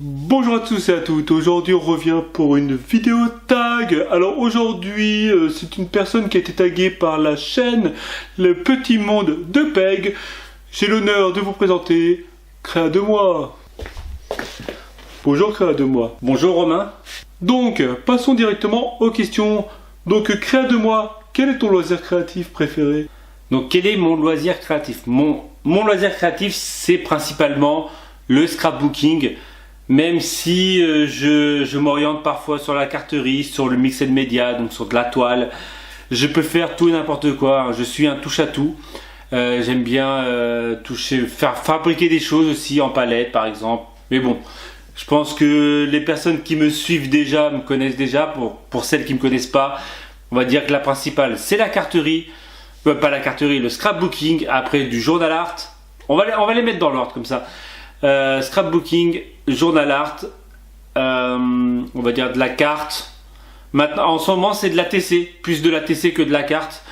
Bonjour à tous et à toutes, aujourd'hui on revient pour une vidéo tag. Alors aujourd'hui c'est une personne qui a été taguée par la chaîne Le Petit Monde de Peg. J'ai l'honneur de vous présenter Créa de Moi. Bonjour Créa de Moi. Bonjour Romain. Donc passons directement aux questions. Donc Créa de Moi, quel est ton loisir créatif préféré? Donc quel est mon loisir créatif? Mon loisir créatif, c'est principalement le scrapbooking. Même si je m'oriente parfois sur la carterie, sur le mixed media, donc sur de la toile, je peux faire tout et n'importe quoi. Je suis un touche-à-tout. J'aime bien faire fabriquer des choses aussi en palette, par exemple. Mais bon, je pense que les personnes qui me suivent déjà me connaissent déjà. Pour celles qui ne me connaissent pas, on va dire que la principale, c'est la carterie. Pas la carterie, le scrapbooking. Après, du journal art. On va les mettre dans l'ordre comme ça. Scrapbooking, journal art, on va dire de la carte. Maintenant, en ce moment, c'est de la TC, plus de la TC que de la carte.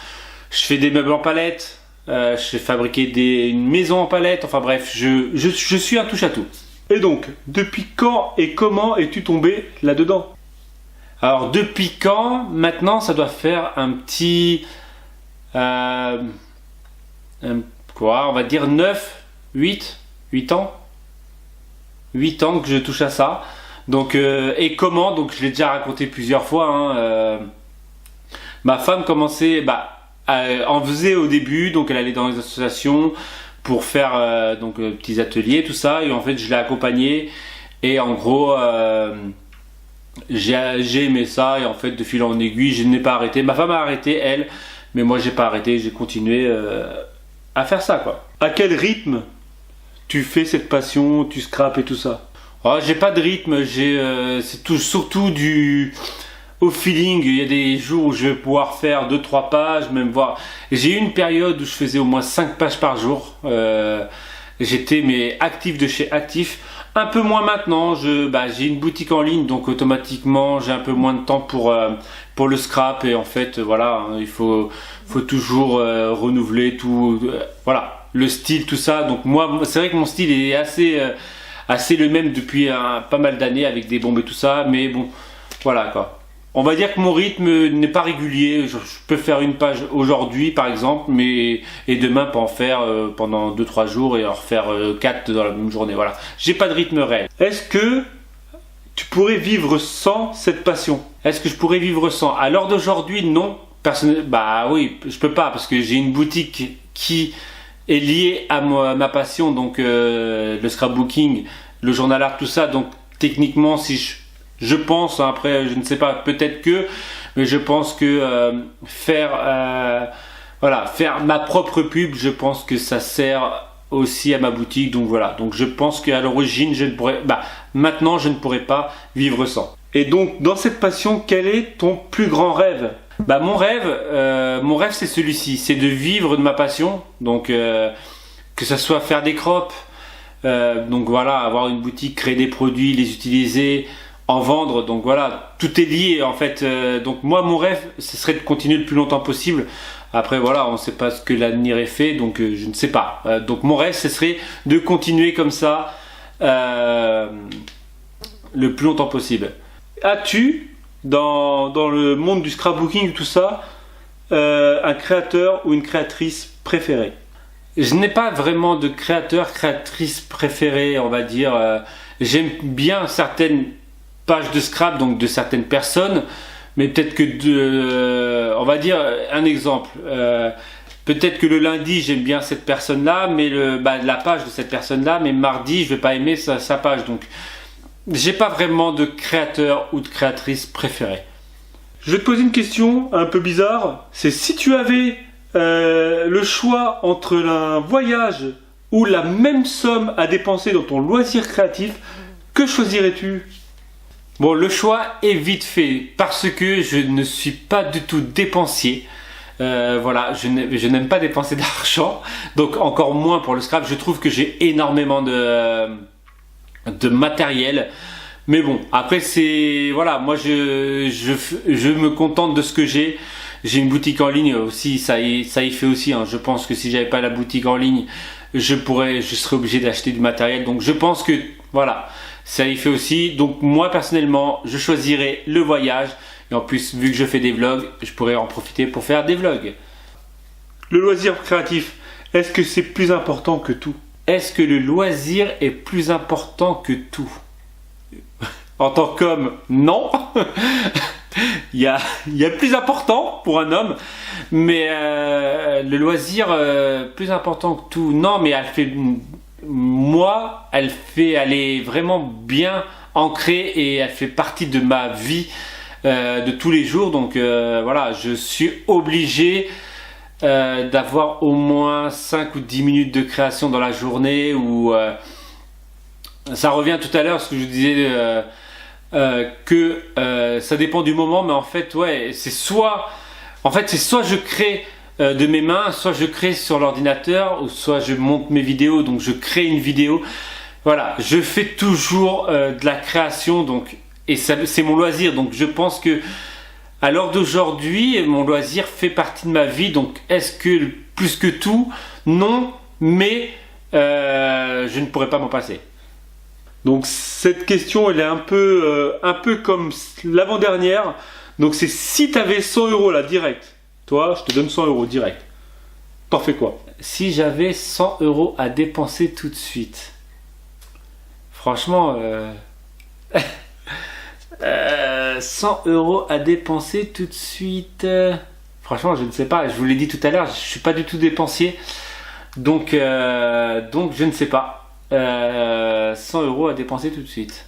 Je fais des meubles en palette, je fais fabriquer une maison en palette. Enfin bref, je suis un touche-à-tout. Et donc, depuis quand et comment es-tu tombé là-dedans? Alors, depuis quand? Maintenant, ça doit faire un petit... on va dire 8 ans. 8 ans que je touche à ça. Donc, et comment? Donc, je l'ai déjà raconté plusieurs fois. Ma femme commençait, en faisait au début. Donc, elle allait dans les associations pour faire petits ateliers, tout ça. Et en fait, je l'ai accompagnée. Et en gros, j'ai aimé ça. Et en fait, de fil en aiguille, je n'ai pas arrêté. Ma femme a arrêté, elle. Mais moi, j'ai pas arrêté. J'ai continué à faire ça, quoi. À quel rythme tu fais cette passion, tu scrapes et tout ça? Oh, j'ai pas de rythme, c'est surtout au feeling. Il y a des jours où je vais pouvoir faire 2-3 pages, même voir. J'ai eu une période où je faisais au moins 5 pages par jour. J'étais actif de chez Actif. Un peu moins maintenant, j'ai une boutique en ligne, donc automatiquement j'ai un peu moins de temps pour le scrap. Et en fait, voilà, il faut toujours renouveler tout. Voilà. Le style, tout ça. Donc moi, c'est vrai que mon style est assez le même depuis pas mal d'années avec des bombes et tout ça. Mais bon, voilà quoi. On va dire que mon rythme n'est pas régulier. Je peux faire une page aujourd'hui par exemple, et demain pas en faire pendant 2-3 jours et en refaire 4 dans la même journée. Voilà. J'ai pas de rythme réel. Est-ce que tu pourrais vivre sans cette passion? Est-ce que je pourrais vivre sans? À l'heure d'aujourd'hui, non. Oui, je peux pas parce que j'ai une boutique qui est lié à ma passion, donc le scrapbooking, le journal art, tout ça. Donc techniquement, si je pense, après je ne sais pas, peut-être mais je pense que faire ma propre pub, je pense que ça sert aussi à ma boutique. Donc voilà, donc je pense qu'à l'origine, maintenant je ne pourrais pas vivre sans. Et donc dans cette passion, quel est ton plus grand rêve? Mon rêve c'est celui-ci, c'est de vivre de ma passion, donc que ça soit faire des crops, donc voilà, avoir une boutique, créer des produits, les utiliser, en vendre, donc voilà, tout est lié en fait. Donc moi mon rêve ce serait de continuer le plus longtemps possible. Après voilà, on ne sait pas ce que l'avenir est fait, donc je ne sais pas. Donc mon rêve ce serait de continuer comme ça le plus longtemps possible. As-tu dans le monde du scrapbooking et tout ça, un créateur ou une créatrice préférée? Je n'ai pas vraiment de créatrice préférée, on va dire. J'aime bien certaines pages de scrap, donc de certaines personnes, mais peut-être que on va dire un exemple. Peut-être que le lundi j'aime bien cette personne-là, mais la page de cette personne-là, mais mardi je vais pas aimer sa page. Donc j'ai pas vraiment de créateur ou de créatrice préférée. Je vais te poser une question un peu bizarre. C'est si tu avais le choix entre un voyage ou la même somme à dépenser dans ton loisir créatif, que choisirais-tu? Bon, le choix est vite fait parce que je ne suis pas du tout dépensier. Voilà, je n'aime pas dépenser d'argent, donc encore moins pour le scrap. Je trouve que j'ai énormément de matériel, mais bon, après c'est voilà, moi je me contente de ce que j'ai. J'ai une boutique en ligne aussi, ça y fait aussi, hein. Je pense que si j'avais pas la boutique en ligne, je serais obligé d'acheter du matériel. Donc je pense que voilà, ça y fait aussi. Donc moi personnellement, je choisirais le voyage. Et en plus, vu que je fais des vlogs, je pourrais en profiter pour faire des vlogs. Le loisir créatif, est-ce que c'est plus important que tout? Est-ce que le loisir est plus important que tout? En tant qu'homme, non. il y a plus important pour un homme, mais le loisir plus important que tout, non, mais elle est vraiment bien ancrée et elle fait partie de ma vie de tous les jours. Donc voilà, je suis obligé d'avoir au moins 5 ou 10 minutes de création dans la journée, ou ça revient tout à l'heure ce que je disais que ça dépend du moment, mais en fait ouais, c'est soit je crée de mes mains, soit je crée sur l'ordinateur, ou soit je monte mes vidéos, donc je crée une vidéo. Voilà, je fais toujours de la création, donc, et c'est mon loisir. Donc je pense que à l'heure d'aujourd'hui, mon loisir fait partie de ma vie. Donc est-ce que plus que tout? Non, mais je ne pourrais pas m'en passer. Donc cette question, elle est un peu comme l'avant-dernière. Donc c'est si tu avais 100 € là direct, toi je te donne 100 € direct, t'en fais quoi? Si j'avais 100 € à dépenser tout de suite, franchement 100 € à dépenser tout de suite, franchement je ne sais pas. Je vous l'ai dit tout à l'heure, je suis pas du tout dépensier, donc je ne sais pas. 100 € à dépenser tout de suite.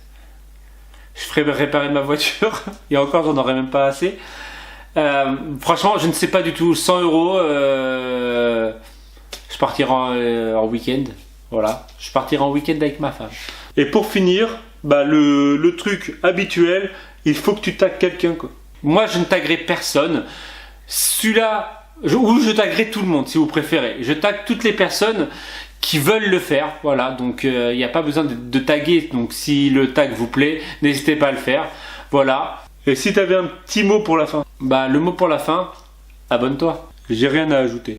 Je ferais réparer ma voiture et encore j'en aurais même pas assez. Franchement je ne sais pas du tout. 100 €, je partirai en week-end. Voilà, je partirai en week-end avec ma femme. Et pour finir, le truc habituel, il faut que tu tagues quelqu'un, quoi. Moi je ne taguerai personne. Celui-là, ou je taguerai tout le monde si vous préférez. Je tague toutes les personnes qui veulent le faire, voilà, donc il n'y a pas besoin de taguer. Donc si le tag vous plaît, n'hésitez pas à le faire, voilà. Et si tu avais un petit mot pour la fin? Le mot pour la fin, abonne-toi. J'ai rien à ajouter.